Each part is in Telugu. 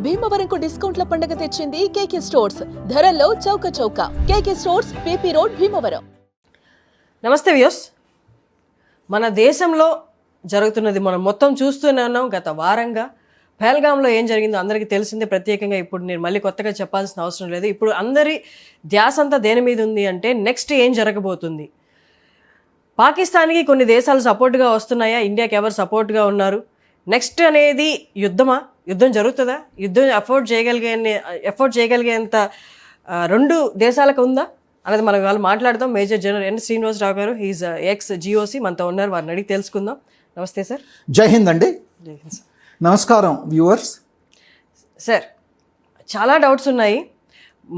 భీమవరంకు డిస్కౌంట్ల పండుగ తెచ్చింది కేకే స్టోర్స్. ధరల్లో చౌక చౌక. కేకే స్టోర్స్, పీపీ రోడ్, భీమవరం. నమస్తే వ్యూస్. మన దేశంలో జరుగుతున్నది మనం మొత్తం చూస్తూనే ఉన్నాం. గత వారంగా పహల్గామ్లో ఏం జరిగిందో అందరికీ తెలిసిందే. ప్రత్యేకంగా ఇప్పుడు నేను మళ్ళీ కొత్తగా చెప్పాల్సిన అవసరం లేదు. ఇప్పుడు అందరి ధ్యాస అంతా దేని మీద ఉంది అంటే నెక్స్ట్ ఏం జరగబోతుంది. పాకిస్తాన్కి కొన్ని దేశాలు సపోర్ట్గా వస్తున్నాయా, ఇండియాకి ఎవరు సపోర్ట్గా ఉన్నారు, నెక్స్ట్ అనేది యుద్ధమా, యుద్ధం జరుగుతుందా, యుద్ధం ఎఫోర్డ్ చేయగలిగేంత రెండు దేశాలకు ఉందా అనేది మనం వాళ్ళు మాట్లాడదాం. మేజర్ జనరల్ ఎన్ శ్రీనివాసరావు గారు, హీజ్ ఎక్స్ జిఓసి మనతో ఉన్నారు. వారిని అడిగి తెలుసుకుందాం. నమస్తే సార్. జై హింద్ అండి. నమస్కారం వ్యూవర్స్. సార్, చాలా డౌట్స్ ఉన్నాయి.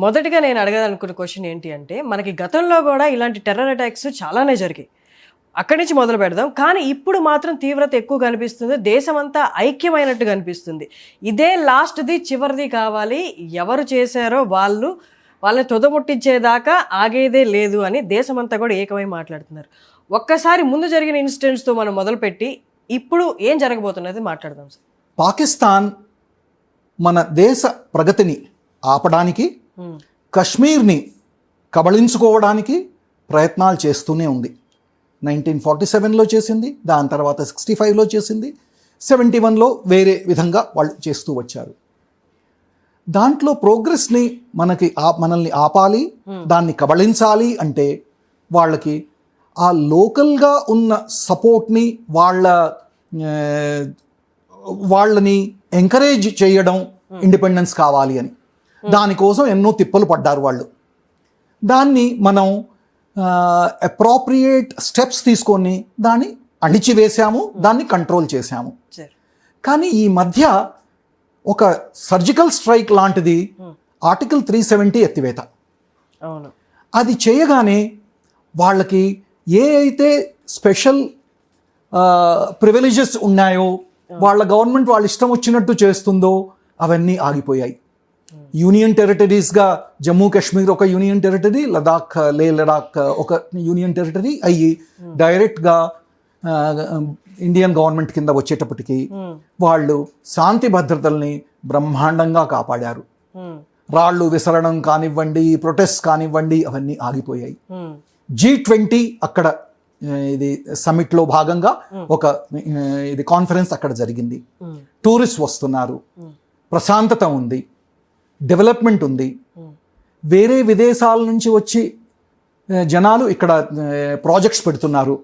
మొదటిగా నేను అడగాలనుకున్న క్వశ్చన్ ఏంటి అంటే, మనకి గతంలో కూడా ఇలాంటి టెర్రర్ అటాక్స్ చాలానే జరిగాయి. అక్కడి నుంచి మొదలు పెడదాం. కానీ ఇప్పుడు మాత్రం తీవ్రత ఎక్కువ కనిపిస్తుంది. దేశమంతా ఐక్యమైనట్టు కనిపిస్తుంది. ఇదే లాస్ట్ది, చివరిది కావాలి, ఎవరు చేశారో వాళ్ళని తుదముట్టించేదాకా ఆగేదే లేదు అని దేశమంతా కూడా ఏకమై మాట్లాడుతున్నారు. ఒక్కసారి ముందు జరిగిన ఇన్సిడెంట్స్తో మనం మొదలుపెట్టి ఇప్పుడు ఏం జరగబోతున్నది మాట్లాడదాం సార్. పాకిస్తాన్ మన దేశ ప్రగతిని ఆపడానికి, కశ్మీర్ని కబళించుకోవడానికి ప్రయత్నాలు చేస్తూనే ఉంది. 1947లో చేసింది, దాని తర్వాత 65లో చేసింది, 71లో వేరే విధంగా వాళ్ళు చేస్తూ వచ్చారు. దాంట్లో ప్రోగ్రెస్ని మనల్ని ఆపాలి, దాన్ని కబళించాలి అంటే వాళ్ళకి ఆ లోకల్గా ఉన్న సపోర్ట్ని వాళ్ళని ఎంకరేజ్ చేయడం, ఇండిపెండెన్స్ కావాలి అని. దానికోసం ఎన్నో తిప్పలు పడ్డారు వాళ్ళు. దాన్ని మనం అప్రోప్రియేట్ స్టెప్స్ తీసుకొని దాన్ని అణిచివేశాము, దాన్ని కంట్రోల్ చేశాము. కానీ ఈ మధ్య ఒక సర్జికల్ స్ట్రైక్ లాంటిది ఆర్టికల్ 370 ఎత్తివేత. అది చేయగానే వాళ్ళకి ఏ అయితే స్పెషల్ ప్రివిలేజెస్ ఉన్నాయో, వాళ్ళ గవర్నమెంట్ వాళ్ళ ఇష్టం వచ్చినట్టు చేస్తుందో అవన్నీ ఆగిపోయాయి. యూనియన్ టెరిటరీస్గా జమ్మూ కాశ్మీర్ ఒక యూనియన్ టెరిటరీ, లే లడాక్ ఒక యూనియన్ టెరిటరీ అయ్యి డైరెక్ట్గా ఇండియన్ గవర్నమెంట్ కింద వచ్చేటప్పటికి వాళ్ళు శాంతి భద్రతల్ని బ్రహ్మాండంగా కాపాడారు. రాళ్ళు విసరడం కానివ్వండి, ప్రొటెస్ట్ కానివ్వండి, అవన్నీ ఆగిపోయాయి. G20 అక్కడ ఇది సమ్మిట్లో భాగంగా ఒక ఇది కాన్ఫరెన్స్ అక్కడ జరిగింది. టూరిస్ట్ వస్తున్నారు, ప్రశాంతత ఉంది, డెవలప్మెంట్ ఉంది. వేరే విదేశాల నుంచి వచ్చి జనాలు ఇక్కడ ప్రాజెక్ట్స్ పెడుతున్నారు,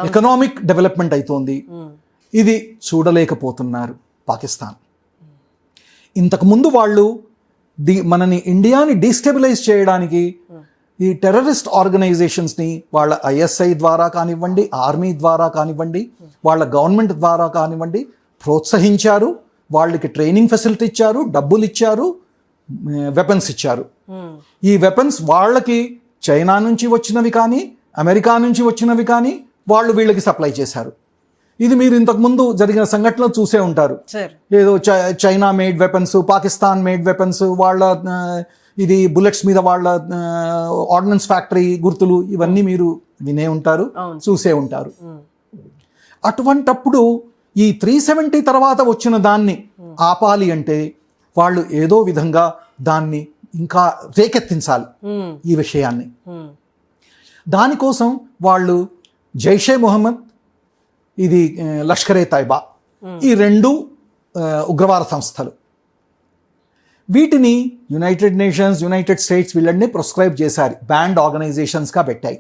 ఎకనామిక్ డెవలప్మెంట్ అవుతోంది. ఇది చూడలేకపోతున్నారు పాకిస్తాన్. ఇంతకుముందు వాళ్ళు మనని ఇండియాని డీస్టెబిలైజ్ చేయడానికి ఈ టెర్రరిస్ట్ ఆర్గనైజేషన్స్ని వాళ్ళ ISI ద్వారా కానివ్వండి, ఆర్మీ ద్వారా కానివ్వండి, వాళ్ళ గవర్నమెంట్ ద్వారా కానివ్వండి ప్రోత్సహించారు. వాళ్ళకి ట్రైనింగ్ ఫెసిలిటీ ఇచ్చారు, డబ్బులు ఇచ్చారు, వెపన్స్ ఇచ్చారు. ఈ వెపన్స్ వాళ్ళకి చైనా నుంచి వచ్చినవి కానీ, అమెరికా నుంచి వచ్చినవి కానీ వాళ్ళు వీళ్ళకి సప్లై చేశారు. ఇది మీరు ఇంతకుముందు జరిగిన సంఘటనలో చూసే ఉంటారు. ఏదో China made weapons, Pakistan made weapons, వాళ్ళ ఇది బుల్లెట్స్ మీద వాళ్ళ ఆర్డినెన్స్ ఫ్యాక్టరీ గుర్తులు ఇవన్నీ మీరు వినే ఉంటారు, చూసే ఉంటారు. అటువంటప్పుడు ఈ 370 తర్వాత వచ్చిన దాన్ని ఆపాలి అంటే వాళ్ళు ఏదో విధంగా దాన్ని ఇంకా రేకెత్తించాలి ఈ విషయాన్ని. దానికోసం వాళ్ళు జైషే మొహమ్మద్, ఇది లష్కరే తైబా, ఈ రెండు ఉగ్రవాద సంస్థలు, వీటిని యునైటెడ్ నేషన్స్, యునైటెడ్ స్టేట్స్ వీళ్ళని ప్రిస్క్రైబ్ చేశారు, బ్యాండ్ ఆర్గనైజేషన్స్గా పెట్టాయి.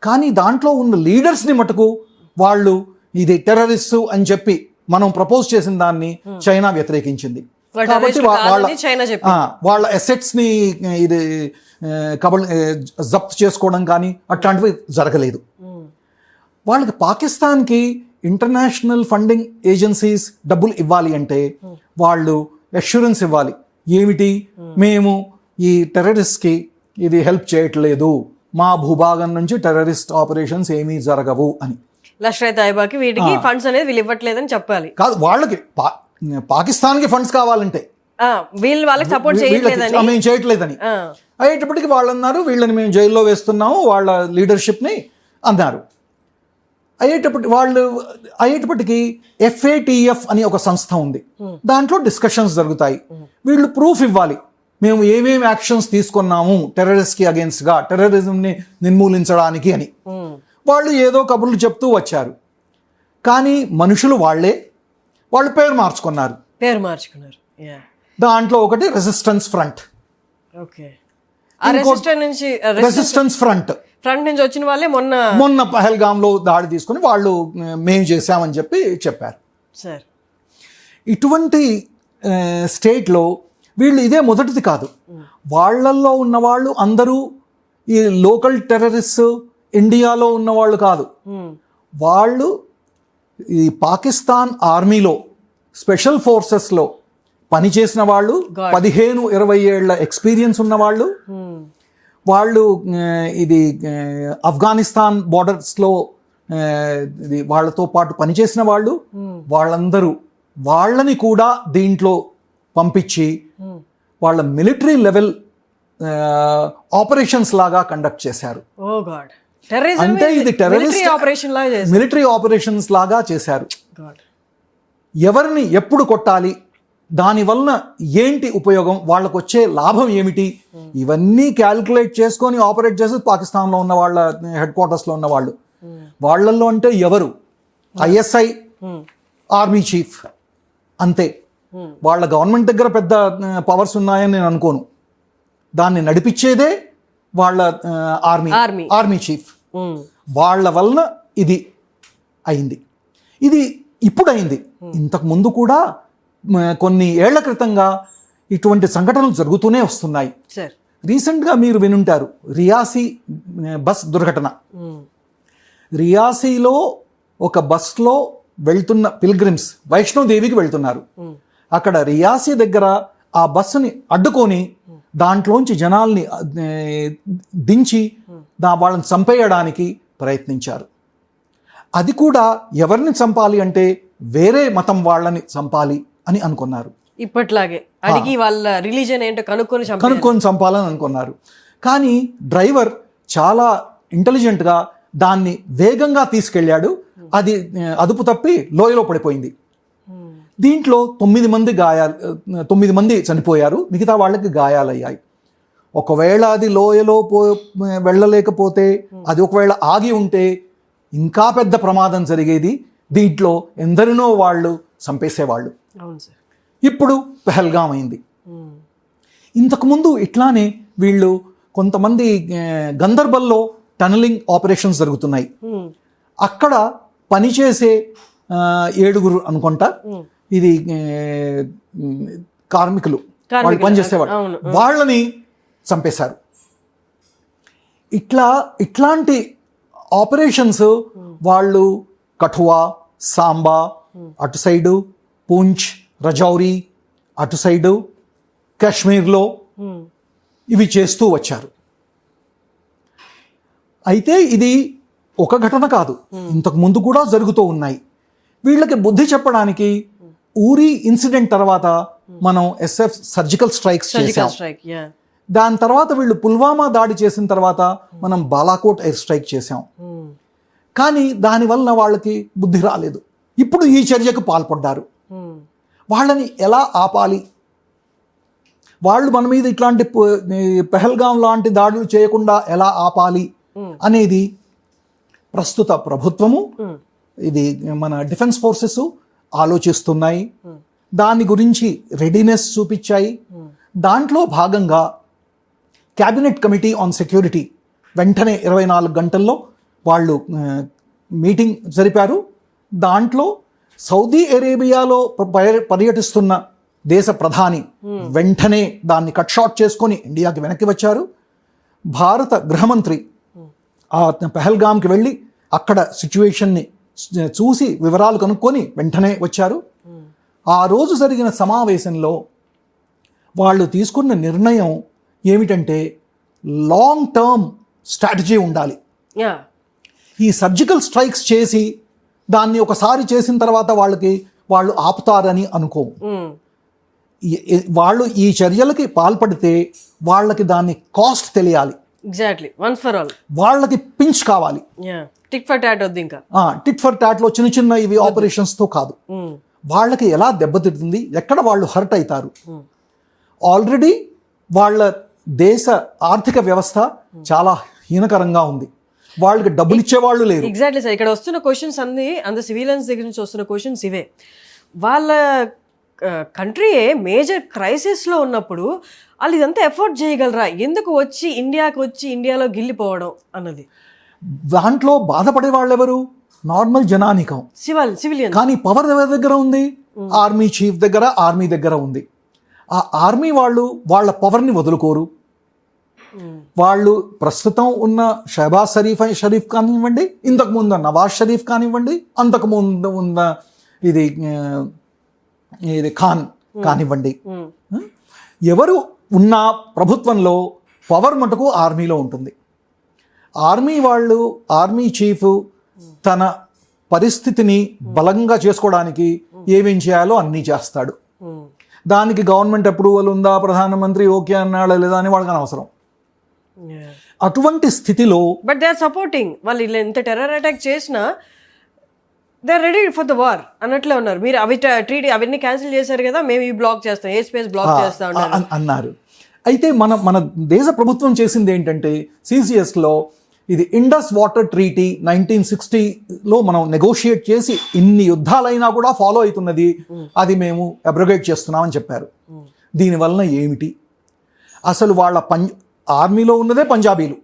కానీ దాంట్లో ఉన్న లీడర్స్ని మటుకు వాళ్ళు ఇది టెర్రరిస్టు అని చెప్పి మనం ప్రపోజ్ చేసిన దాన్ని చైనా వ్యతిరేకించింది. కాబట్టి వాళ్ళ అసెట్స్ ని ఇది జప్తు చేసుకోవడం కానీ అట్లాంటివి జరగలేదు. వాళ్ళకి పాకిస్తాన్కి ఇంటర్నేషనల్ ఫండింగ్ ఏజెన్సీస్ డబ్బులు ఇవ్వాలి అంటే వాళ్ళు అష్యూరెన్స్ ఇవ్వాలి. ఏమిటి, మేము ఈ టెర్రరిస్ట్కి ఇది హెల్ప్ చేయట్లేదు, మా భూభాగం నుంచి టెర్రరిస్ట్ ఆపరేషన్స్ ఏమీ జరగవు అని. లష్కర్ తైబాకి వీటికి ఫండ్స్ అనేది వీళ్ళు ఇవ్వట్లేదని చెప్పాలి. కాదు, వాళ్ళకి పాకిస్తాన్కి ఫండ్స్ కావాలంటే వాళ్ళకి సపోర్ట్ చేయట్లేదని, మేము చేయట్లేదని అయ్యేటప్పటికి వాళ్ళు అన్నారు, వీళ్ళని మేము జైల్లో వేస్తున్నాము, వాళ్ళ లీడర్షిప్ని అన్నారు. అయ్యేటప్పటికి FATF అని ఒక సంస్థ ఉంది, దాంట్లో డిస్కషన్స్ జరుగుతాయి. వీళ్ళు ప్రూఫ్ ఇవ్వాలి, మేము ఏమేమి యాక్షన్స్ తీసుకున్నాము టెర్రరిస్ట్కి అగేన్స్ట్గా, టెర్రరిజంని నిర్మూలించడానికి అని. వాళ్ళు ఏదో కబుర్లు చెప్తూ వచ్చారు, కానీ మనుషులు వాళ్ళు పేరు మార్చుకున్నారు. దాంట్లో ఒకటి రెసిస్టెన్స్ ఫ్రంట్. రెసిస్టెన్స్ ఫ్రంట్ నుంచి వచ్చిన వాళ్ళే మొన్న పహల్గామ్లో దాడి తీసుకుని వాళ్ళు మేము చేశామని చెప్పారు. ఇటువంటి స్టేట్లో వీళ్ళు ఇదే మొదటిది కాదు. వాళ్ళల్లో ఉన్న వాళ్ళు అందరూ ఈ లోకల్ టెర్రరిస్ట్ ఇండియాలో ఉన్నవాళ్ళు కాదు. వాళ్ళు ఈ పాకిస్తాన్ ఆర్మీలో స్పెషల్ ఫోర్సెస్లో పనిచేసిన వాళ్ళు, 15-20 ఏళ్ల ఎక్స్పీరియన్స్ ఉన్నవాళ్ళు, వాళ్ళు ఇది ఆఫ్ఘనిస్తాన్ బార్డర్స్లో వాళ్ళతో పాటు పనిచేసిన వాళ్ళు, వాళ్ళని కూడా దీంట్లో పంపించి వాళ్ళ మిలిటరీ లెవెల్ ఆపరేషన్స్ లాగా కండక్ట్ చేశారు. అంటే ఇది టెర్రరిస్ట్ మిలిటరీ ఆపరేషన్స్ లాగా చేశారు. ఎవరిని ఎప్పుడు కొట్టాలి, దానివల్ల ఏంటి ఉపయోగం, వాళ్ళకు వచ్చే లాభం ఏమిటి, ఇవన్నీ క్యాల్కులేట్ చేసుకొని ఆపరేట్ చేసి పాకిస్తాన్లో ఉన్న వాళ్ళ హెడ్ క్వార్టర్స్లో ఉన్న వాళ్ళల్లో అంటే ఎవరు, ISI ఆర్మీ చీఫ్ అంతే. వాళ్ళ గవర్నమెంట్ దగ్గర పెద్ద పవర్స్ ఉన్నాయని నేను అనుకోను. దాన్ని నడిపించేదే వాళ్ళ ఆర్మీ చీఫ్. వాళ్ళ వలన ఇది అయింది. ఇది ఇప్పుడు అయింది. ఇంతకు ముందు కూడా కొన్ని ఏళ్ల క్రితంగా ఇటువంటి సంఘటనలు జరుగుతూనే వస్తున్నాయి. రీసెంట్గా మీరు వినుంటారు రియాసీ బస్ దుర్ఘటన. రియాసీలో ఒక బస్లో వెళ్తున్న పిల్గ్రిమ్స్ వైష్ణోదేవికి వెళ్తున్నారు. అక్కడ రియాసీ దగ్గర ఆ బస్సుని అడ్డుకొని దాంట్లోంచి జనాల్ని దించి వాళ్ళని చంపేయడానికి ప్రయత్నించారు. అది కూడా ఎవరిని చంపాలి అంటే వేరే మతం వాళ్ళని చంపాలి అని అనుకున్నారు. ఇప్పట్లాగే అడిగి వాళ్ళ రిలీజన్ ఏంటో కనుక్కొని చంపాలని అనుకున్నారు. కానీ డ్రైవర్ చాలా ఇంటెలిజెంట్గా దాన్ని వేగంగా తీసుకెళ్ళాడు. అది అదుపు తప్పి లోయలో పడిపోయింది. దీంట్లో 9 మంది చనిపోయారు, మిగతా వాళ్ళకి గాయాలయ్యాయి. ఒకవేళ అది లోయలో వెళ్ళలేకపోతే, అది ఒకవేళ ఆగి ఉంటే ఇంకా పెద్ద ప్రమాదం జరిగేది. దీంట్లో ఎందరినో వాళ్ళు చంపేసేవాళ్ళు. ఇప్పుడు పహల్గామ్ అయింది. ఇంతకుముందు ఇట్లానే వీళ్ళు కొంతమంది గందర్బల్లో టనలింగ్ ఆపరేషన్స్ జరుగుతున్నాయి. అక్కడ పనిచేసే 7 అనుకుంటా, ఇది కార్మికులు, వాళ్ళు పనిచేసేవాళ్ళు, వాళ్ళని చంపేశారు. ఇట్లాంటి ఆపరేషన్స్ వాళ్ళు కఠువా, సాంబా, అటు సైడు పూంచ్, రజౌరి, అటు సైడు కాశ్మీర్లో ఇవి చేస్తూ వచ్చారు. అయితే ఇది ఒక ఘటన కాదు, ఇంతకు ముందు కూడా జరుగుతూ ఉన్నాయి. వీళ్ళకి బుద్ధి చెప్పడానికి ఊరి ఇన్సిడెంట్ తర్వాత మనం SF సర్జికల్ స్ట్రైక్స్ చేసాం. దాని తర్వాత వీళ్ళు పుల్వామా దాడి చేసిన తర్వాత మనం బాలాకోట్ ఎయిర్ స్ట్రైక్ చేసాం. కానీ దానివల్ల వాళ్ళకి బుద్ధి రాలేదు. ఇప్పుడు ఈ చర్యకు పాల్పడ్డారు. వాళ్ళని ఎలా ఆపాలి, వాళ్ళు మన మీద ఇట్లాంటి పహల్గామ్ లాంటి దాడులు చేయకుండా ఎలా ఆపాలి అనేది ప్రస్తుత ప్రభుత్వము, ఇది మన డిఫెన్స్ ఫోర్సెస్ ఆలోచిస్తున్నాయి. దాని గురించి రెడీనెస్ చూపించాయి. దాంట్లో భాగంగా క్యాబినెట్ కమిటీ ఆన్ సెక్యూరిటీ వెంటనే 24 గంటల్లో వాళ్ళు మీటింగ్ జరిపారు. దాంట్లో సౌదీ అరేబియాలో పర్యటిస్తున్న దేశ ప్రధాని వెంటనే దాన్ని కట్ షాట్ చేసుకొని ఇండియాకి వెనక్కి వచ్చారు. భారత గృహమంత్రి ఆ పహల్గామ్కి వెళ్ళి అక్కడ సిచ్యువేషన్ని చూసి వివరాలు కనుక్కొని వెంటనే వచ్చారు. ఆ రోజు జరిగిన సమావేశంలో వాళ్ళు తీసుకున్న నిర్ణయం ఏమిటంటే లాంగ్ టర్మ్ స్ట్రాటజీ ఉండాలి. ఈ సర్జికల్ స్ట్రైక్స్ చేసి దాన్ని ఒకసారి చేసిన తర్వాత వాళ్ళు ఆపుతారని అనుకో. వాళ్ళు ఈ చర్యలకి పాల్పడితే వాళ్ళకి దాన్ని కాస్ట్ తెలియాలి. Exactly, once for all. వాళ్ళకి పించ్ కావాలి. టిక్ ఫర్ టాట్ వద్దు ఇంకా. టిట్ ఫర్ టాట్లో చిన్న చిన్న ఇవి ఆపరేషన్స్తో కాదు. వాళ్ళకి ఎలా దెబ్బతింటుంది, ఎక్కడ వాళ్ళు హర్ట్ అవుతారు. ఆల్రెడీ వాళ్ళ దేశ ఆర్థిక వ్యవస్థ చాలా హీనకరంగా ఉంది. వాళ్ళకి డబ్బులు ఇచ్చేవాళ్ళు లేరు. ఎగ్జాక్ట్లీ సార్, ఇక్కడ వస్తున్న క్వశ్చన్స్ అన్ని సివిలియన్స్ దగ్గర నుంచి వస్తున్న క్వశ్చన్స్ ఇవే. వాళ్ళ కంట్రీయే మేజర్ క్రైసిస్లో ఉన్నప్పుడు వాళ్ళు ఇదంతా ఎఫోర్డ్ చేయగలరా? ఎందుకు వచ్చి ఇండియాలో గిల్లిపోవడం అన్నది. దాంట్లో బాధపడే వాళ్ళు ఎవరు? నార్మల్ జనానికం, సివిలియన్. కానీ పవర్ ఎవరి దగ్గర ఉంది? ఆర్మీ చీఫ్ దగ్గర, ఆర్మీ దగ్గర ఉంది. ఆ ఆర్మీ వాళ్ళు వాళ్ళ పవర్ని వదులుకోరు. వాళ్ళు ప్రస్తుతం ఉన్న షహబాజ్ షరీఫ్ కానివ్వండి, ఇంతకుముందు నవాజ్ షరీఫ్ కానివ్వండి, అంతకుముందు ఉన్న ఇది ఖాన్ కానివ్వండి, ఎవరు ఉన్న ప్రభుత్వంలో పవర్ మటుకు ఆర్మీలో ఉంటుంది. ఆర్మీ చీఫ్ తన పరిస్థితిని బలంగా చేసుకోవడానికి ఏమేం చేయాలో అన్నీ చేస్తాడు. దానికి గవర్నమెంట్ అప్రూవల్ ఉందా, ప్రధానమంత్రి ఓకే అన్నాడా లేదా అని వాళ్ళకి అనవసరం. అటువంటి స్థితిలో బట్ దే ఆర్ సపోర్టింగ్. వాళ్ళు ఇలా ఎంత టెర్రర్ అటాక్ చేసినా they are ready for the war అన్నట్లే ఉన్నారు. మీరు అవన్నీ క్యాన్సిల్ చేశారు కదా, మేము ఈ బ్లాక్ చేస్తాం, ఏ స్పేస్ బ్లాక్ చేస్తాం అన్నారు. అయితే మన దేశ ప్రభుత్వం చేసింది ఏంటంటే, CCSలో ఇది ఇండస్ వాటర్ ట్రీటీ 1960లో మనం నెగోషియేట్ చేసి ఇన్ని యుద్ధాలైనా కూడా ఫాలో అవుతున్నది, అది మేము అబ్రోగేట్ చేస్తున్నామని చెప్పారు. దీనివలన ఏమిటి? అసలు వాళ్ళ ఆర్మీలో ఉన్నదే పంజాబీలు,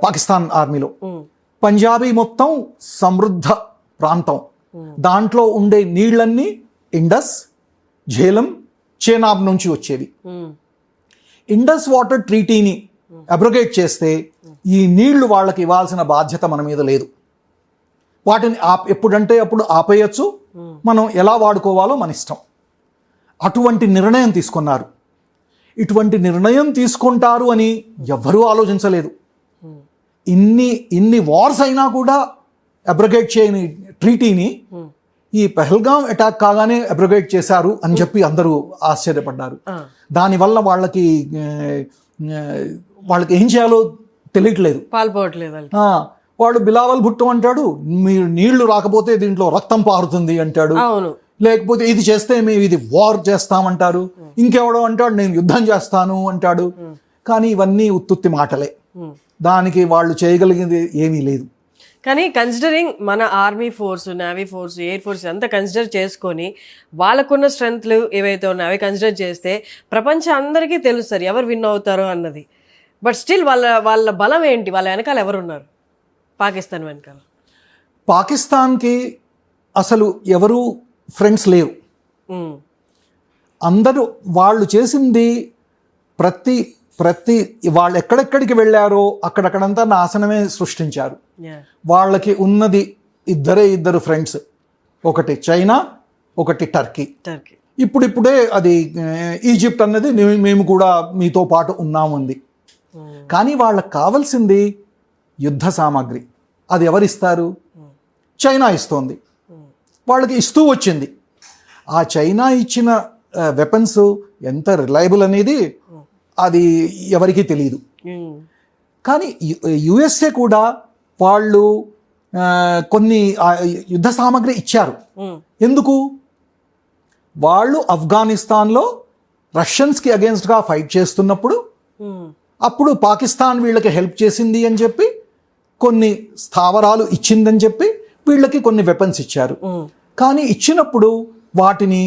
పాకిస్తాన్ ఆర్మీలో. పంజాబీ మొత్తం సమృద్ధ ప్రాంతం. దాంట్లో ఉండే నీళ్ళన్నీ ఇండస్, ఝేలం, చేనాబ్ నుంచి వచ్చేవి. ఇండస్ వాటర్ ట్రీటీని అబ్రోగేట్ చేస్తే ఈ నీళ్లు వాళ్ళకి ఇవ్వాల్సిన బాధ్యత మన మీద లేదు. వాటిని ఎప్పుడంటే అప్పుడు ఆపేయచ్చు, మనం ఎలా వాడుకోవాలో మన ఇష్టం. అటువంటి నిర్ణయం తీసుకున్నారు. ఇటువంటి నిర్ణయం తీసుకుంటారు అని ఎవ్వరూ ఆలోచించలేదు. ఇన్ని వార్స్ అయినా కూడా అబ్రోగేట్ చేయని ట్రీటీని ఈ పెహల్గాం అటాక్ కాగానే అబ్రోగేట్ చేశారు అని చెప్పి అందరూ ఆశ్చర్యపడ్డారు. దానివల్ల వాళ్ళకి ఏం చేయాలో తెలియట్లేదు, పాల్పోవట్లేదు. వాడు బిలావల్ భుట్టో అంటాడు, మీరు నీళ్లు రాకపోతే దీంట్లో రక్తం పారుతుంది అంటాడు. లేకపోతే ఇది చేస్తే మేము ఇది వార్ చేస్తామంటారు. ఇంకెవడో అంటాడు నేను యుద్ధం చేస్తాను అంటాడు. కానీ ఇవన్నీ ఉత్తుత్తి మాటలే. దానికి వాళ్ళు చేయగలిగింది ఏమీ లేదు. కానీ కన్సిడరింగ్ మన army force, navy force, air force అంతా కన్సిడర్ చేసుకొని వాళ్ళకున్న స్ట్రెంగ్త్లు ఏవైతే ఉన్నాయో అవి కన్సిడర్ చేస్తే ప్రపంచం అందరికీ తెలుస్తారు ఎవరు విన్ అవుతారో అన్నది. బట్ స్టిల్ వాళ్ళ బలం ఏంటి? వాళ్ళ వెనకాల ఎవరున్నారు? పాకిస్తాన్ వెనకాల. పాకిస్తాన్కి అసలు ఎవరు ఫ్రెండ్స్ లేరు. అందరూ వాళ్ళు చేసింది ప్రతి వాళ్ళు ఎక్కడెక్కడికి వెళ్ళారో అక్కడక్కడంతా నాశనమే సృష్టించారు. వాళ్ళకి ఉన్నది ఇద్దరు ఫ్రెండ్స్, ఒకటి చైనా, ఒకటి టర్కీ. ఇప్పుడిప్పుడే అది ఈజిప్ట్ అన్నది మేము కూడా మీతో పాటు ఉన్నాముంది. కానీ వాళ్ళకి కావాల్సింది యుద్ధ సామాగ్రి. అది ఎవరిస్తారు? చైనా ఇస్తోంది. వాళ్ళకి ఇస్తూ వచ్చింది. ఆ చైనా ఇచ్చిన వెపన్స్ ఎంత రిలయబుల్ అనేది అది ఎవరికీ తెలియదు. కానీ USA కూడా వాళ్ళు కొన్ని యుద్ధ సామాగ్రి ఇచ్చారు. ఎందుకు? వాళ్ళు ఆఫ్ఘనిస్తాన్లో రష్యన్స్కి అగేన్స్ట్గా ఫైట్ చేస్తున్నప్పుడు అప్పుడు పాకిస్తాన్ వీళ్ళకి హెల్ప్ చేసింది అని చెప్పి కొన్ని స్థావరాలు ఇచ్చిందని చెప్పి వీళ్ళకి కొన్ని వెపన్స్ ఇచ్చారు. కానీ ఇచ్చినప్పుడు వాటిని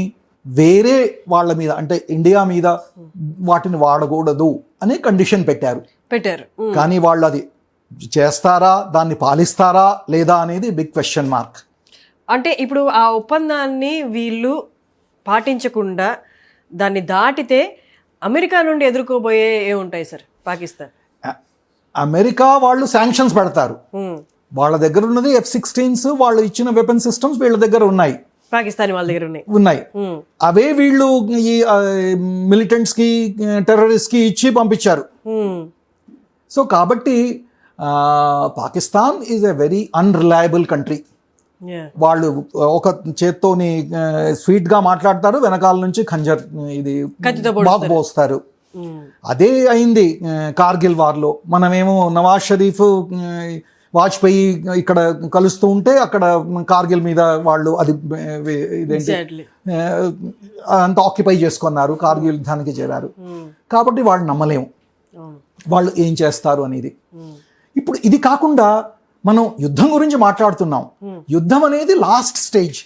వేరే వాళ్ళ మీద అంటే ఇండియా మీద వాటిని వాడకూడదు అనే కండిషన్ పెట్టారు. కానీ వాళ్ళు అది చేస్తారా, దాన్ని పాలిస్తారా లేదా అనేది బిగ్ క్వశ్చన్ మార్క్. అంటే ఇప్పుడు ఆ ఒప్పందాన్ని వీళ్ళు పాటించకుండా దాన్ని దాటితే అమెరికా నుండి ఎదుర్కోబోయే ఏముంటాయి సార్ పాకిస్తాన్? అమెరికా వాళ్ళు శాంక్షన్స్ పెడతారు. వాళ్ళ దగ్గర ఉన్నది F-16s, వాళ్ళు ఇచ్చిన వెపన్ సిస్టమ్స్ వీళ్ళ దగ్గర ఉన్నాయి, పాకిస్తాన్ వాళ్ళ దగ్గర ఉన్నాయి. అవే వీళ్ళు ఈ మిలిటెంట్స్ కి, టెర్రరిస్ట్ కి ఇచ్చి పంపించారు. సో కాబట్టి Pakistan is a very unreliable country. వాళ్ళు ఒక చేత్తోని స్వీట్ గా మాట్లాడతారు, వెనకాల నుంచి ఖంజర్ ఇది బాగ్ పోస్తారు. అదే అయింది కార్గిల్ వార్లో. మనమేమో నవాజ్ షరీఫ్ వాజ్పేయి ఇక్కడ కలుస్తూ ఉంటే అక్కడ కార్గిల్ మీద వాళ్ళు అది ఇదేంటి అంత ఆక్యుపై చేసుకున్నారు, కార్గిల్ యుద్ధానికి చేరారు. కాబట్టి వాళ్ళు నమ్మలేము వాళ్ళు ఏం చేస్తారు అనేది. ఇప్పుడు ఇది కాకుండా మనం యుద్ధం గురించి మాట్లాడుతున్నాం. యుద్ధం అనేది లాస్ట్ స్టేజ్.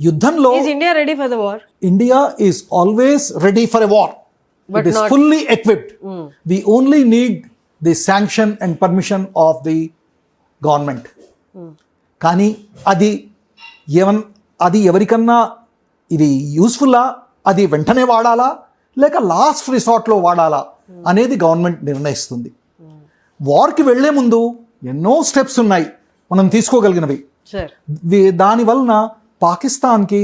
యుద్ధంలో India ready for the war? India is always ready for a war. It is fully equipped. We only need the sanction and permission of the government. కానీ అది ఎవరికన్నా ఇది యూస్ఫుల్లా, అది వెంటనే వాడాలా లేక లాస్ట్ రిసార్ట్లో వాడాలా అనేది గవర్నమెంట్ నిర్ణయిస్తుంది. వార్కి వెళ్లే ముందు ఎన్నో స్టెప్స్ ఉన్నాయి మనం తీసుకోగలిగినవి. దానివలన పాకిస్తాన్కి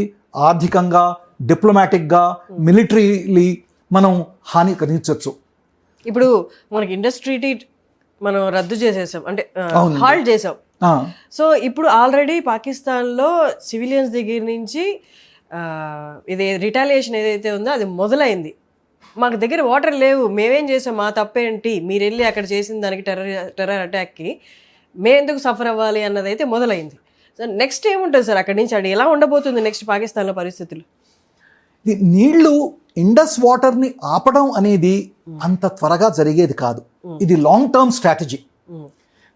ఆర్థికంగా, డిప్లొమాటిక్గా, మిలిటరీలీ మనం హాని కలిగించవచ్చు. ఇప్పుడు మనకి ఇండస్ట్రీ మనం రద్దు చేసేసాం, అంటే హాల్ట్ చేసాం. సో ఇప్పుడు ఆల్రెడీ పాకిస్తాన్లో సివిలియన్స్ దగ్గర నుంచి ఇది రిటాలియేషన్ ఏదైతే ఉందో అది మొదలైంది. మాకు దగ్గర వాటర్ లేవు, మేమేం చేసాం, మా తప్పేంటి, మీరు వెళ్ళి అక్కడ చేసిన దానికి టెర్రర్ అటాక్కి మేమెందుకు సఫర్ అవ్వాలి అన్నది అయితే మొదలైంది. సో నెక్స్ట్ ఏముంటుంది సార్ అక్కడి నుంచి? అది ఎలా ఉండబోతుంది నెక్స్ట్ పాకిస్తాన్లో పరిస్థితులు? నీళ్లు ఇండస్ వాటర్ని ఆపడం అనేది అంత త్వరగా జరిగేది కాదు. ఇది లాంగ్ టర్మ్ స్ట్రాటజీ.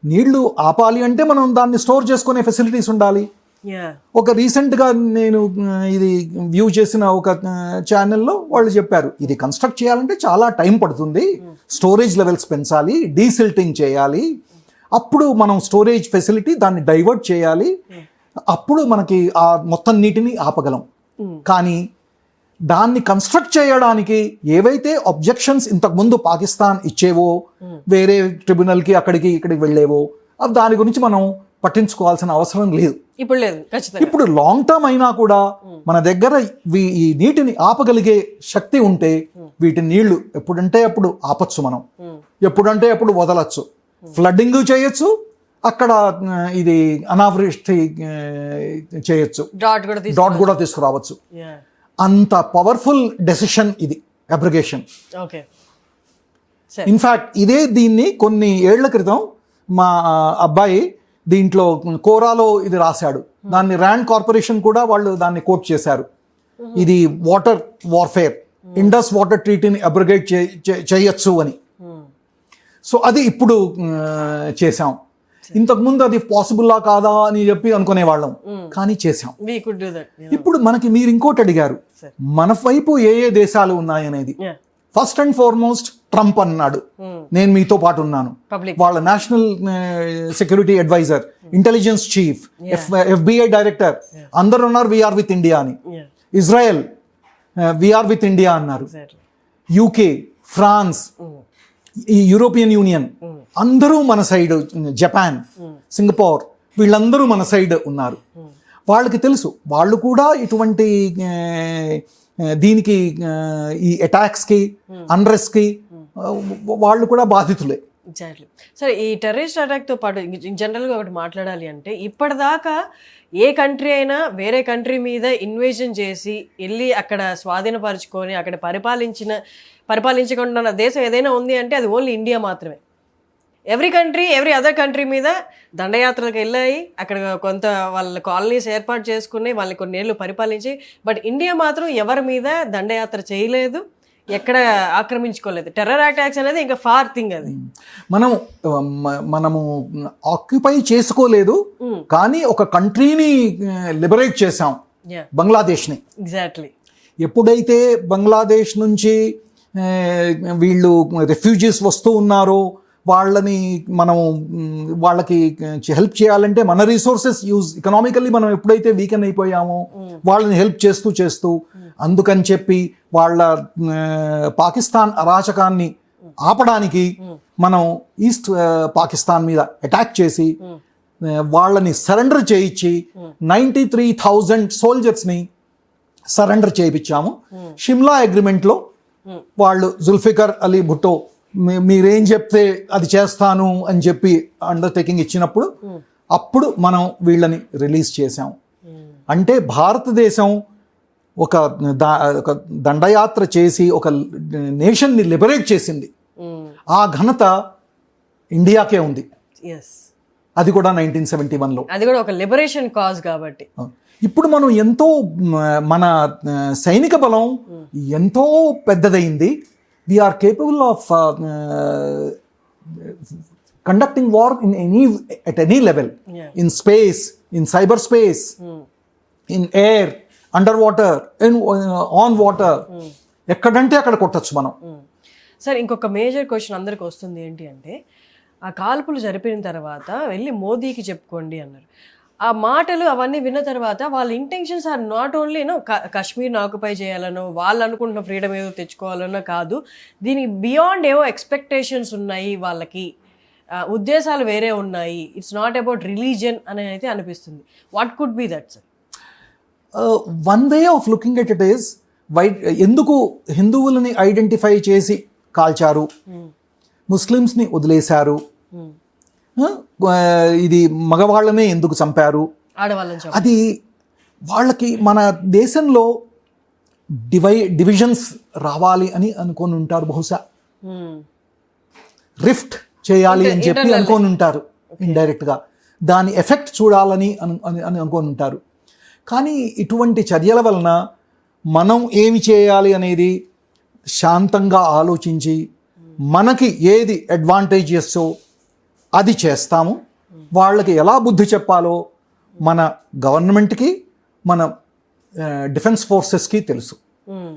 నీళ్లు ఆపాలి అంటే మనం దాన్ని స్టోర్ చేసుకునే ఫెసిలిటీస్ ఉండాలి. ఒక రీసెంట్గా నేను ఇది వ్యూ చేసిన ఒక ఛానల్లో వాళ్ళు చెప్పారు, ఇది కన్స్ట్రక్ట్ చేయాలంటే చాలా టైం పడుతుంది, స్టోరేజ్ లెవెల్స్ పెంచాలి, డీసిల్టింగ్ చేయాలి, అప్పుడు మనం స్టోరేజ్ ఫెసిలిటీ దాన్ని డైవర్ట్ చేయాలి, అప్పుడు మనకి ఆ మొత్తం నీటిని ఆపగలం. కానీ దాన్ని కన్స్ట్రక్ట్ చేయడానికి ఏవైతే అబ్జెక్షన్స్ ఇంతకుముందు పాకిస్తాన్ ఇచ్చేవో, వేరే ట్రిబ్యునల్కి అక్కడికి ఇక్కడికి వెళ్ళేవో, దాని గురించి మనం పట్టించుకోవాల్సిన అవసరం లేదు. ఇప్పుడు లాంగ్ టర్మ్ అయినా కూడా మన దగ్గర ఈ నీటిని ఆపగలిగే శక్తి ఉంటే వీటి నీళ్లు ఎప్పుడంటే అప్పుడు ఆపచ్చు, మనం ఎప్పుడంటే అప్పుడు వదలచ్చు, ఫ్లడ్డింగ్ చేయొచ్చు, అక్కడ ఇది అనావృష్టి చేయొచ్చు, డాట్ కూడా తీసుకురావచ్చు. అంత పవర్ఫుల్ డెసిషన్ ఇది అబ్రిగేషన్. ఇన్ఫ్యాక్ట్ దీన్ని కొన్ని ఏళ్ల క్రితం మా అబ్బాయి దీంట్లో కోరాలో ఇది రాశాడు. దాన్ని ర్యాండ్ కార్పొరేషన్ కూడా వాళ్ళు దాన్ని కోట్ చేశారు. ఇది water warfare, Indus water ట్రీటీని abrogate చేయొచ్చు అని. సో అది ఇప్పుడు చేశాం. ఇంతకుముందు అది పాసిబుల్లా కాదా అని చెప్పి అనుకునేవాళ్ళం, కానీ చేశాం. ఇప్పుడు మనకి మీరు ఇంకోటి అడిగారు, మన వైపు ఏ ఏ దేశాలు ఉన్నాయనేది. ఫస్ట్ అండ్ ఫార్మోస్ట్ ట్రంప్ అన్నాడు, నేను మీతో పాటు ఉన్నాను. వాళ్ళ national security adviser, intelligence chief, FBI director అందరు ఉన్నారు వీఆర్ విత్ ఇండియా అని. ఇజ్రాయెల్ వీఆర్ విత్ ఇండియా అన్నారు. UK, ఫ్రాన్స్, ఈ యూరోపియన్ యూనియన్ అందరూ మన సైడ్, జపాన్, సింగపూర్ వీళ్ళందరూ మన సైడ్ ఉన్నారు. వాళ్ళకి తెలుసు, వాళ్ళు కూడా ఇటువంటి దీనికి ఈ అటాక్స్కి, అన్రెస్ట్కి వాళ్ళు కూడా బాధితులే. ఎగ్జాక్ట్లీ. సరే, ఈ టెర్రరిస్ట్ అటాక్తో పాటు జనరల్గా ఒకటి మాట్లాడాలి అంటే, ఇప్పటిదాకా ఏ కంట్రీ అయినా వేరే కంట్రీ మీద ఇన్వేజన్ చేసి వెళ్ళి అక్కడ స్వాధీనపరుచుకొని అక్కడ పరిపాలించకుండా ఉన్న దేశం ఏదైనా ఉంది అంటే అది ఓన్లీ ఇండియా మాత్రమే. ఎవ్రీ అదర్ కంట్రీ మీద దండయాత్రలకు వెళ్ళాయి, అక్కడ కొంత వాళ్ళ కాలనీస్ ఏర్పాటు చేసుకుని వాళ్ళని కొన్ని ఏళ్ళు పరిపాలించి, బట్ ఇండియా మాత్రం ఎవరి మీద దండయాత్ర చేయలేదు, ఎక్కడ ఆక్రమించుకోలేదు. టెర్రర్ అటాక్స్ అనేది ఇంకా ఫార్ థింగ్. అది మనము ఆక్యుపై చేసుకోలేదు, కానీ ఒక కంట్రీని లిబరేట్ చేసాం, బంగ్లాదేశ్ని. ఎగ్జాక్ట్లీ. ఎప్పుడైతే బంగ్లాదేశ్ నుంచి వీళ్ళు రెఫ్యూజీస్ వస్తూ ఉన్నారో వాళ్ళకి హెల్ప్ చేయాలంటే మన రీసోర్సెస్ ఎకనామికల్లీ మనం ఎప్పుడైతే వీకెన్ అయిపోయామో వాళ్ళని హెల్ప్ చేస్తూ అందుకని చెప్పి వాళ్ళ పాకిస్తాన్ అరాచకాన్ని ఆపడానికి మనం ఈస్ట్ పాకిస్తాన్ మీద అటాక్ చేసి వాళ్ళని సరెండర్ చేయించి 93,000 సోల్జర్స్ని సరెండర్ చేయించాము. షిమ్లా అగ్రిమెంట్లో వాళ్ళు జుల్ఫికర్ అలీ భుట్టో మీరేం చెప్తే అది చేస్తాను అని చెప్పి అండర్టేకింగ్ ఇచ్చినప్పుడు అప్పుడు మనం వీళ్ళని రిలీజ్ చేసాం. అంటే భారతదేశం ఒక దండయాత్ర చేసి ఒక నేషన్ని లిబరేట్ చేసింది. ఆ ఘనత ఇండియాకే ఉంది. ఎస్, అది కూడా 1971లో. అది కూడా ఒక లిబరేషన్ కాజ్ కాబట్టి. ఇప్పుడు మనం ఎంతో మన సైనిక బలం ఎంతో పెద్దదైంది. We are capable of conducting war at any level, in space, in cyberspace, in air, underwater, on water. ఎక్కడంటే అక్కడ కొట్టచ్చు మనం. సార్, ఇంకొక మేజర్ క్వశ్చన్ అందరికి వస్తుంది ఏంటి అంటే, ఆ కాల్పులు జరిపిన తర్వాత వెళ్ళి మోదీకి చెప్పుకోండి అన్నారు. ఆ మాటలు అవన్నీ విన్న తర్వాత వాళ్ళ ఇంటెన్షన్స్ ఆర్ నాట్ ఓన్లీ కాశ్మీర్ని ఆక్యుపై చేయాలనో, వాళ్ళు అనుకుంటున్న ఫ్రీడమ్ ఏదో తెచ్చుకోవాలనో కాదు, దీనికి బియాండ్ ఏవో ఎక్స్పెక్టేషన్స్ ఉన్నాయి, వాళ్ళకి ఉద్దేశాలు వేరే ఉన్నాయి. ఇట్స్ నాట్ అబౌట్ రిలీజియన్ అని అయితే అనిపిస్తుంది. What could be that sir? One way of looking at it is ఎందుకు హిందువులని ఐడెంటిఫై చేసి కాల్చారు, ముస్లిమ్స్ని వదిలేశారు, ఇది మగవాళ్ళనే ఎందుకు చంపారు, ఆడవాళ్ళని అది వాళ్ళకి మన దేశంలో డివిజన్స్ రావాలి అని అనుకొని ఉంటారు. బహుశా రిఫ్ట్ చేయాలి అని చెప్పి అనుకొని ఉంటారు. ఇండైరెక్ట్గా దాని ఎఫెక్ట్ చూడాలని అని అనుకొని ఉంటారు. కానీ ఇటువంటి చర్యల వలన మనం ఏమి చేయాలి అనేది శాంతంగా ఆలోచించి మనకి ఏది అడ్వాంటేజెస్సో అది చేస్తాము. వాళ్ళకి ఎలా బుద్ధి చెప్పాలో మన గవర్నమెంట్కి, మన డిఫెన్స్ ఫోర్సెస్కి తెలుసు.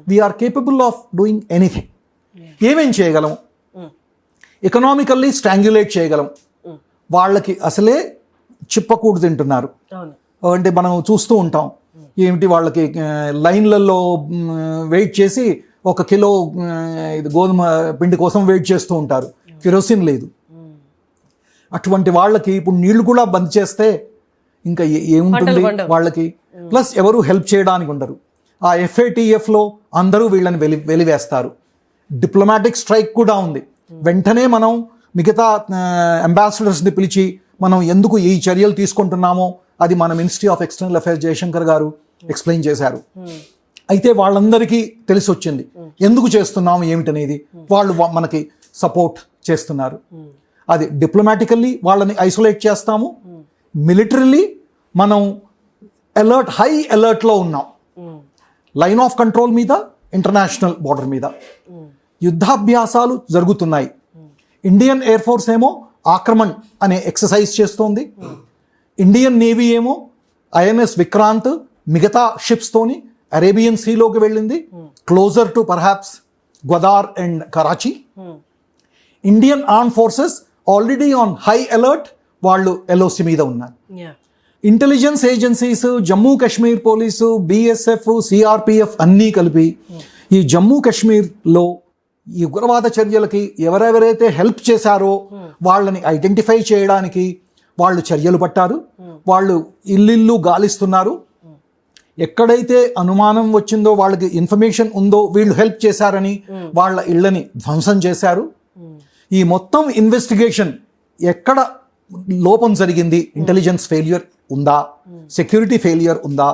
We are capable of doing anything. ఏమేం చేయగలం? ఎకనామికల్లీ స్ట్రాంగ్యులేట్ చేయగలం. వాళ్ళకి అసలే చిప్పకూడు తింటున్నారు. అంటే మనం చూస్తూ ఉంటాం, ఏమిటి వాళ్ళకి లైన్లలో వెయిట్ చేసి 1 కిలో ఇది గోధుమ పిండి కోసం వెయిట్ చేస్తూ ఉంటారు. కిరోసిన్ లేదు. అటువంటి వాళ్ళకి ఇప్పుడు నీళ్లు కూడా బంద్ చేస్తే ఇంకా ఏముంటుంది వాళ్ళకి? ప్లస్ ఎవరు హెల్ప్ చేయడానికి ఉండరు. ఆ FATFలో అందరూ వీళ్ళని వెలివేస్తారు. డిప్లొమాటిక్ స్ట్రైక్ కూడా ఉంది. వెంటనే మనం మిగతా అంబాసిడర్స్ని పిలిచి మనం ఎందుకు ఈ చర్యలు తీసుకుంటున్నామో అది మన ministry of external affairs Jaishankar garu explain చేశారు. అయితే వాళ్ళందరికీ తెలిసి వచ్చింది ఎందుకు చేస్తున్నాము ఏమిటనేది. వాళ్ళు మనకి సపోర్ట్ చేస్తున్నారు. అది డిప్లొమాటికల్లీ వాళ్ళని ఐసోలేట్ చేస్తాము. మిలిటరీలీ మనం హై అలర్ట్లో ఉన్నాం. లైన్ ఆఫ్ కంట్రోల్ మీద, ఇంటర్నేషనల్ బార్డర్ మీద యుద్ధాభ్యాసాలు జరుగుతున్నాయి. ఇండియన్ ఎయిర్ ఫోర్స్ ఏమో ఆక్రమణ్ అనే ఎక్సర్సైజ్ చేస్తోంది. ఇండియన్ నేవీ ఏమో INS విక్రాంత్ మిగతా షిప్స్తోని అరేబియన్ సీలోకి వెళ్ళింది, closer to perhaps Gwadar and Karachi. Indian arm forces already on high alert, వాళ్ళు LOC మీద ఉన్నారు. Intelligence agencies, Jammu Kashmir police, BSF, CRPF అన్నీ కలిపి ఈ జమ్మూ కాశ్మీర్లో ఈ ఉగ్రవాద చర్యలకి ఎవరెవరైతే హెల్ప్ చేశారో వాళ్ళని ఐడెంటిఫై చేయడానికి వాళ్ళు చర్యలు పట్టారు. వాళ్ళు ఇల్లు గాలిస్తున్నారు. ఎక్కడైతే అనుమానం వచ్చిందో, వాళ్ళకి ఇన్ఫర్మేషన్ ఉందో వీళ్ళు హెల్ప్ చేశారని వాళ్ళ ఇళ్ళని ధ్వంసం చేశారు. ఈ మొత్తం ఇన్వెస్టిగేషన్ ఎక్కడ లోపం జరిగింది, ఇంటెలిజెన్స్ ఫెయిల్యూర్ ఉందా, సెక్యూరిటీ ఫెయిల్యూర్ ఉందా,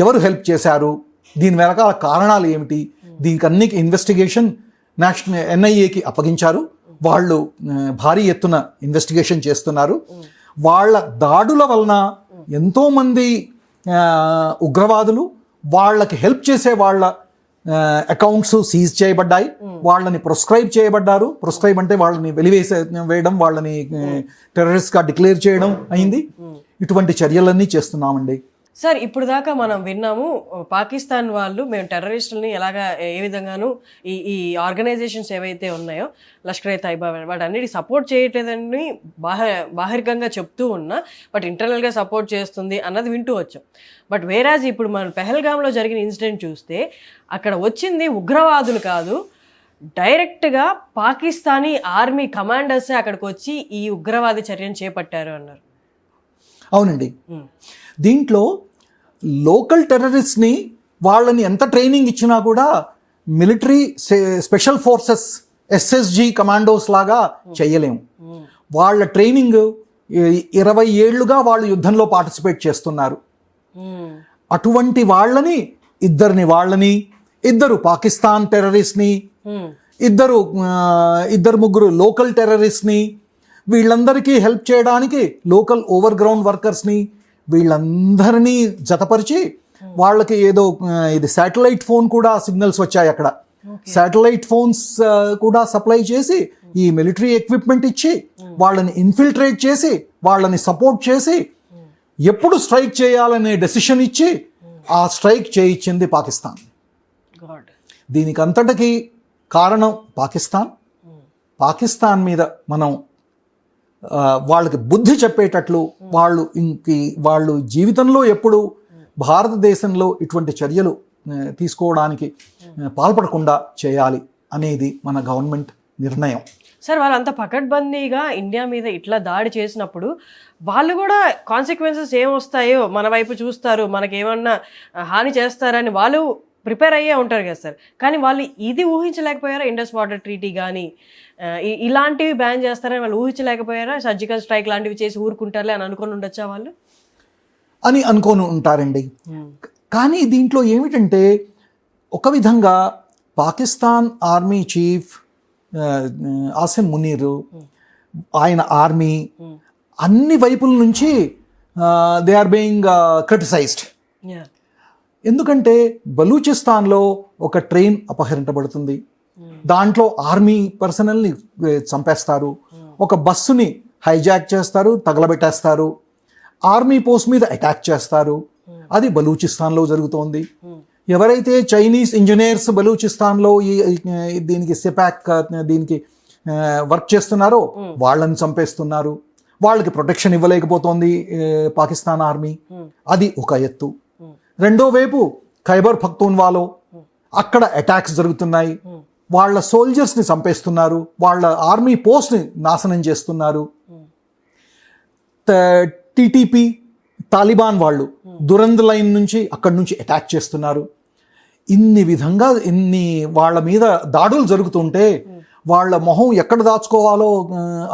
ఎవరు హెల్ప్ చేశారు, దీని వెనకాల కారణాలు ఏమిటి, దీనికి అన్నికి ఇన్వెస్టిగేషన్ నేషనల్ NIAకి అప్పగించారు. వాళ్ళు భారీ ఎత్తున ఇన్వెస్టిగేషన్ చేస్తున్నారు. వాళ్ళ దాడుల వలన ఎంతోమంది ఉగ్రవాదులు, వాళ్ళకి హెల్ప్ చేసే వాళ్ళ అకౌంట్స్ సీజ్ చేయబడ్డాయి. వాళ్ళని ప్రొస్క్రైబ్ చేయబడ్డారు. ప్రొస్క్రైబ్ అంటే వాళ్ళని వేయడం, వాళ్ళని టెర్రరిస్ట్గా డిక్లేర్ చేయడం అయింది. ఇటువంటి చర్యలన్నీ చేస్తున్నామండి. సార్, ఇప్పుడు దాకా మనం విన్నాము పాకిస్తాన్ వాళ్ళు మేము టెర్రరిస్టులని ఎలాగా ఏ విధంగానూ ఈ ఆర్గనైజేషన్స్ ఏవైతే ఉన్నాయో లష్కర్-e తైబా వాటన్నిటి సపోర్ట్ చేయట్లేదని బాహిరంగంగా చెప్తూ ఉన్నా, బట్ ఇంటర్నల్గా సపోర్ట్ చేస్తుంది అన్నది వింటూ వచ్చాం. బట్ వేరాజ్ ఇప్పుడు మనం పెహల్గాంలో జరిగిన ఇన్సిడెంట్ చూస్తే అక్కడ వచ్చింది ఉగ్రవాదులు కాదు, డైరెక్ట్గా పాకిస్తానీ ఆర్మీ కమాండర్సే అక్కడికి వచ్చి ఈ ఉగ్రవాది చర్యను చేపట్టారు అన్నారు. అవునండి. దీంట్లో లోకల్ టెర్రరిస్ట్ని వాళ్ళని ఎంత ట్రైనింగ్ ఇచ్చినా కూడా military special forces SSG commandos లాగా చేయలేము. వాళ్ళ ట్రైనింగ్ 20 ఏళ్లుగా వాళ్ళు యుద్ధంలో పార్టిసిపేట్ చేస్తున్నారు. అటువంటి వాళ్ళని ఇద్దరు పాకిస్తాన్ టెర్రరిస్ట్ని, ఇద్దరు ముగ్గురు లోకల్ టెర్రరిస్ట్ని, వీళ్ళందరికీ హెల్ప్ చేయడానికి లోకల్ ఓవర్ గ్రౌండ్ వర్కర్స్ని, వీళ్ళందరినీ జతపరిచి వాళ్ళకి ఏదో ఇది శాటిలైట్ ఫోన్ కూడా సిగ్నల్స్ వచ్చాయి అక్కడ. శాటిలైట్ ఫోన్స్ కూడా సప్లై చేసి ఈ మిలిటరీ ఎక్విప్మెంట్ ఇచ్చి వాళ్ళని ఇన్ఫిల్ట్రేట్ చేసి వాళ్ళని సపోర్ట్ చేసి ఎప్పుడు స్ట్రైక్ చేయాలనే డెసిషన్ ఇచ్చి ఆ స్ట్రైక్ చేయించింది పాకిస్తాన్. దీనికి అంతటికి కారణం పాకిస్తాన్ మీద మనం వాళ్ళకి బుద్ధి చెప్పేటట్లు వాళ్ళు జీవితంలో ఎప్పుడు భారతదేశంలో ఇటువంటి చర్యలు తీసుకోవడానికి పాల్పడకుండా చేయాలి అనేది మన గవర్నమెంట్ నిర్ణయం. సార్, వాళ్ళంతా పకడ్బందీగా ఇండియా మీద ఇట్లా దాడి చేసినప్పుడు వాళ్ళు కూడా కాన్సిక్వెన్సెస్ ఏమొస్తాయో మన వైపు చూస్తారు, మనకేమన్నా హాని చేస్తారని వాళ్ళు ప్రిపేర్ అయ్యే ఉంటారు కదా సార్. కానీ వాళ్ళు ఇది ఊహించలేకపోయారా? ఇండస్ వాటర్ ట్రీటీ కానీ ఇలాంటివి బ్యాన్ చేస్తారని వాళ్ళు ఊహించలేకపోయారా? సర్జికల్ స్ట్రైక్ లాంటివి చేసి ఊరుకుంటారులే అని అనుకుని ఉండొచ్చా వాళ్ళు? అని అనుకోని ఉంటారండి. కానీ దీంట్లో ఏమిటంటే, ఒక విధంగా పాకిస్తాన్ ఆర్మీ చీఫ్ ఆసిమ్ మునీర్, ఆయన ఆర్మీ అన్ని వైపుల నుంచి దే ఆర్ బీయింగ్ క్రిటిసైజ్డ్. ఎందుకంటే బలూచిస్తాన్లో ఒక ట్రైన్ అపహరించబడుతుంది, దాంట్లో ఆర్మీ పర్సనల్ని చంపేస్తారు, ఒక బస్సుని హైజాక్ చేస్తారు, తగలబెట్టేస్తారు, ఆర్మీ పోస్ట్ మీద అటాక్ చేస్తారు. అది బలూచిస్తాన్లో జరుగుతోంది. ఎవరైతే చైనీస్ ఇంజనీర్స్ బలూచిస్తాన్లో దీనికి సెపాక్ దీనికి వర్క్ చేస్తున్నారో వాళ్ళని చంపేస్తున్నారు. వాళ్ళకి ప్రొటెక్షన్ ఇవ్వలేకపోతోంది పాకిస్తాన్ ఆర్మీ. అది ఒక ఎత్తు. రెండో వైపు ఖైబర్ పఖ్తూన్వాలో అక్కడ అటాక్స్ జరుగుతున్నాయి, వాళ్ళ సోల్జర్స్ని చంపేస్తున్నారు, వాళ్ళ ఆర్మీ పోస్ట్ని నాశనం చేస్తున్నారు. టీటీపీ తాలిబాన్ వాళ్ళు దురంద్ లైన్ నుంచి అక్కడి నుంచి అటాక్ చేస్తున్నారు. ఇన్ని వాళ్ళ మీద దాడులు జరుగుతుంటే వాళ్ళ మొహం ఎక్కడ దాచుకోవాలో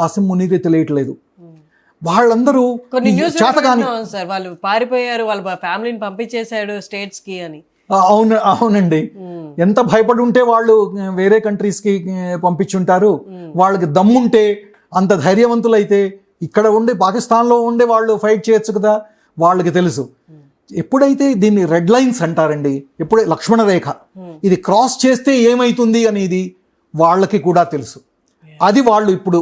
ఆసిమ్ మునీర్కి తెలియట్లేదు. వాళ్ళందరూ చేతగాని వాళ్ళు పారిపోయారు, వాళ్ళ ఫ్యామిలీని పంపించేశాడు స్టేట్స్ కి అని. అవునండి, ఎంత భయపడి ఉంటే వాళ్ళు వేరే కంట్రీస్ కి పంపించుంటారు. వాళ్ళకి దమ్ముంటే, అంత ధైర్యవంతులైతే ఇక్కడ ఉండి పాకిస్తాన్లో ఉండే వాళ్ళు ఫైట్ చేయొచ్చు కదా. వాళ్ళకి తెలుసు, ఎప్పుడైతే దీన్ని రెడ్ లైన్స్ అంటారండి, ఎప్పుడే లక్ష్మణ రేఖ, ఇది క్రాస్ చేస్తే ఏమైతుంది అనేది వాళ్ళకి కూడా తెలుసు. అది వాళ్ళు ఇప్పుడు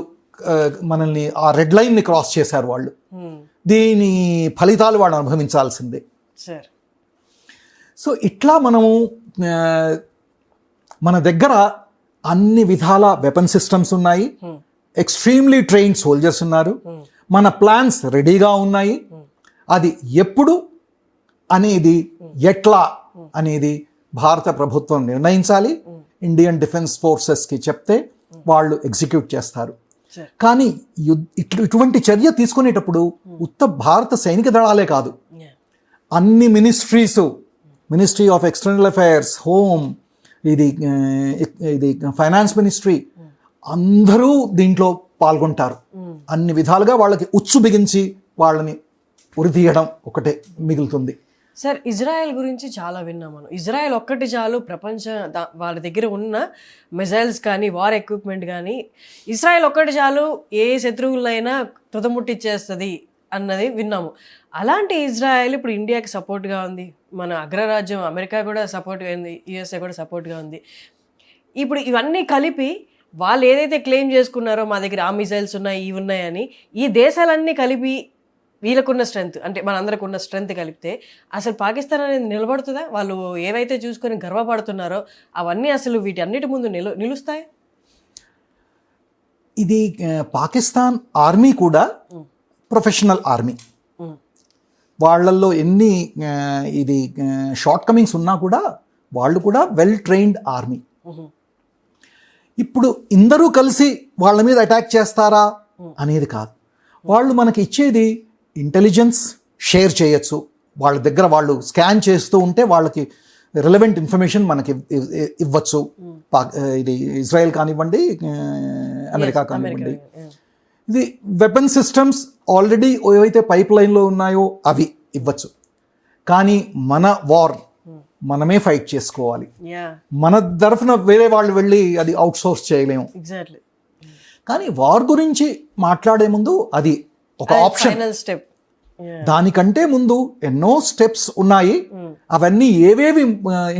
మనల్ని ఆ రెడ్ లైన్ని క్రాస్ చేశారు వాళ్ళు. దీని ఫలితాలు వాళ్ళు అనుభవించాల్సిందే. సో ఇట్లా మనము మన దగ్గర అన్ని విధాల వెపన్ సిస్టమ్స్ ఉన్నాయి, ఎక్స్ట్రీమ్లీ ట్రైన్డ్ సోల్జర్స్ ఉన్నారు, మన ప్లాన్స్ రెడీగా ఉన్నాయి. అది ఎప్పుడు అనేది, ఎట్లా అనేది భారత ప్రభుత్వం నిర్ణయించాలి. ఇండియన్ డిఫెన్స్ ఫోర్సెస్కి చెప్తే వాళ్ళు ఎగ్జిక్యూట్ చేస్తారు. కానీ ఇటువంటి చర్య తీసుకునేటప్పుడు ఉత్త భారత సైనిక దళాలే కాదు, అన్ని ministry of external affairs, home, ఇది ఫైనాన్స్ మినిస్ట్రీ, అందరూ దీంట్లో పాల్గొంటారు. అన్ని విధాలుగా వాళ్ళకి ఉచ్చు బిగించి వాళ్ళని ఉరితీయడం ఒకటే మిగులుతుంది. సార్, ఇజ్రాయెల్ గురించి చాలా విన్నాం మనం. ఇజ్రాయెల్ ఒక్కటి చాలు వాళ్ళ దగ్గర ఉన్న మిజైల్స్ కానీ వార్ ఎక్విప్మెంట్ కానీ ఇజ్రాయెల్ ఒక్కటి చాలు ఏ శత్రువులైనా తుదముట్టిచ్చేస్తుంది అన్నది విన్నాము. అలాంటి ఇజ్రాయెల్ ఇప్పుడు ఇండియాకి సపోర్ట్గా ఉంది, మన అగ్రరాజ్యం అమెరికా కూడా సపోర్ట్గా ఉంది, యుఎస్ఏ కూడా సపోర్ట్గా ఉంది. ఇప్పుడు ఇవన్నీ కలిపి వాళ్ళు ఏదైతే క్లెయిమ్ చేసుకున్నారో మా దగ్గర ఆ మిజైల్స్ ఉన్నాయి, ఇవి ఉన్నాయని, ఈ దేశాలన్నీ కలిపి వీళ్ళకున్న స్ట్రెంత్, అంటే మనందరికి ఉన్న స్ట్రెంత్ కలిపితే అసలు పాకిస్తాన్ అనేది నిలబడుతుందా? వాళ్ళు ఏవైతే చూసుకొని గర్వపడుతున్నారో అవన్నీ అసలు వీటి అన్నిటి ముందు నిలుస్తాయి? ఇది పాకిస్తాన్ ఆర్మీ కూడా ప్రొఫెషనల్ ఆర్మీ. వాళ్ళల్లో ఎన్ని ఇది షార్ట్ కమింగ్స్ ఉన్నా కూడా వాళ్ళు కూడా వెల్ ట్రైన్డ్ ఆర్మీ. ఇప్పుడు ఇందరూ కలిసి వాళ్ళ మీద అటాక్ చేస్తారా అనేది కాదు. వాళ్ళు మనకి ఇచ్చేది ఇంటెలిజెన్స్ షేర్ చేయొచ్చు. వాళ్ళ దగ్గర వాళ్ళు స్కాన్ చేస్తూ ఉంటే వాళ్ళకి రిలవెంట్ ఇన్ఫర్మేషన్ మనకి ఇవ్వచ్చు. ఇది ఇజ్రాయెల్ కానివ్వండి, అమెరికా కానివ్వండి. ఇది వెపన్ సిస్టమ్స్ ఆల్రెడీ ఏవైతే పైప్ లైన్లో ఉన్నాయో అవి ఇవ్వచ్చు. కానీ మన వార్ మనమే ఫైట్ చేసుకోవాలి. యా మన తరఫున వేరే వాళ్ళు వెళ్ళి అది అవుట్ సోర్స్ చేయలేము. ఎగ్జాక్ట్లీ. కానీ వార్ గురించి మాట్లాడే ముందు అది ఒక ఆప్షన్. Final step. దానికంటే ముందు ఎన్నో స్టెప్స్ ఉన్నాయి. అవన్నీ ఏవేవి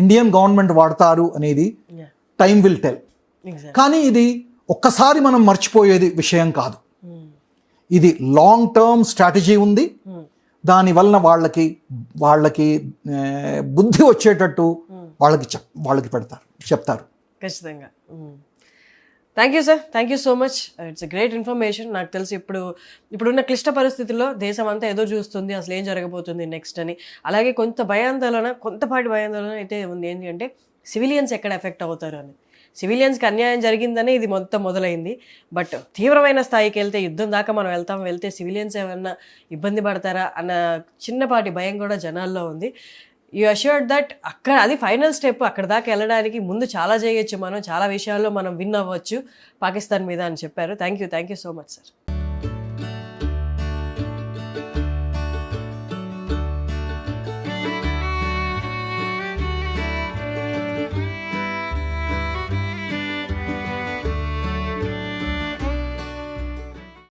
ఇండియన్ గవర్నమెంట్ వాడతారు అనేది టైం విల్ టెల్. కానీ ఇది ఒక్కసారి మనం మర్చిపోయేది విషయం కాదు. ఇది లాంగ్ టర్మ్ స్ట్రాటజీ ఉంది. దానివల్ల వాళ్ళకి బుద్ధి వచ్చేటట్టు వాళ్ళకి చెప్తారు. ఖచ్చితంగా. Thank you sir, thank you so much. It's a great information. నాకు తెలిసి ఇప్పుడున్న క్లిష్ట పరిస్థితుల్లో దేశం అంతా ఎదురు చూస్తుంది అసలు ఏం జరగబోతుంది నెక్స్ట్ అని. అలాగే కొంతపాటి భయాందోళన అయితే ఉంది. ఏంటి అంటే సివిలియన్స్ ఎక్కడ ఎఫెక్ట్ అవుతారు అని. సివిలియన్స్కి అన్యాయం జరిగిందని ఇది మొదలైంది. బట్ తీవ్రమైన స్థాయికి యుద్ధం దాకా మనం వెళ్తే సివిలియన్స్ ఏమన్నా ఇబ్బంది పడతారా అన్న చిన్నపాటి భయం కూడా జనాల్లో ఉంది. యూ అష్యూర్డ్ దట్ అది ఫైనల్ స్టెప్. అక్కడ దాకా వెళ్ళడానికి ముందు చాలా చేయొచ్చు, చాలా విషయాల్లో మనం విన్ అవ్వచ్చు పాకిస్తాన్ మీద అని చెప్పారు. Thank you so much sir.